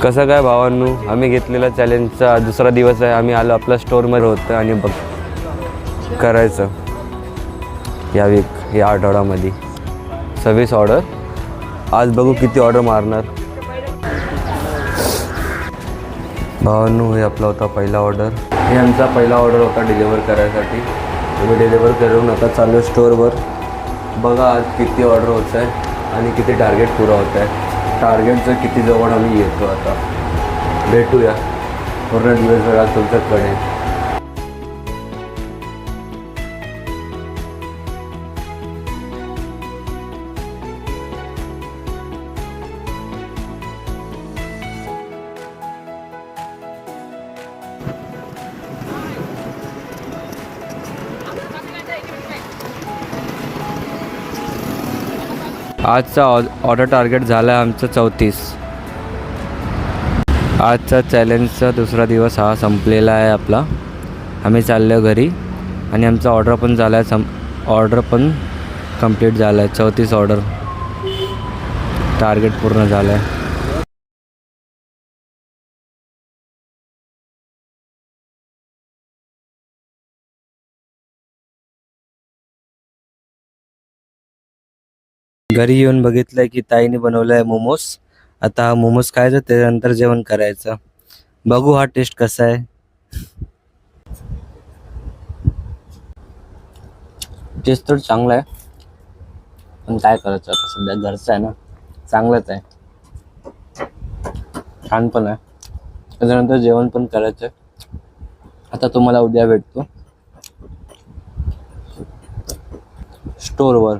कसं काय भावांनो, आम्ही घेतलेला चॅलेंजचा दुसरा दिवस आहे. आम्ही आलो आपल्या स्टोअरमध्ये होतं आणि बघ करायचं या आठवड्यामध्ये 26 ऑर्डर. आज बघू किती ऑर्डर मारणार. भावांनो, हे आपला होता पहिला ऑर्डर. हे आमचा पहिला ऑर्डर होता डिलिव्हर करायसाठी. आम्ही डिलिव्हर करून आता चालू स्टोअरवर. बघा आज किती ऑर्डर होत आहे आणि किती टार्गेट पुरा होत आहे. टार्गेटचं किती जवळ आम्ही येतो. आता भेटूया पूर्ण दिवसभरात तुमच्याकडे. आजचा ऑर्डर टार्गेट झाला आहे आमचं 34. आजचा चॅलेंजचा दुसरा दिवस हा संपलेला आहे आपला. आम्ही चाललो घरी आणि आमचा ऑर्डर पण झाला आहे. ऑर्डर पण कंप्लीट झाला आहे. 34 ऑर्डर टार्गेट पूर्ण झालं आहे. घरी येऊन बघितलं की ताईने बनवलं आहे मोमोज. आता हा मोमोज खायचं, त्याच्यानंतर जेवण करायचं. बघू हा टेस्ट कसा आहे. टेस्ट तर चांगला आहे, पण काय करायचं आता, सध्या घरचं आहे ना, चांगलंच आहे, छान पण आहे. त्याच्यानंतर जेवण पण करायचं. आता तुम्हाला उद्या भेटतो स्टोअरवर.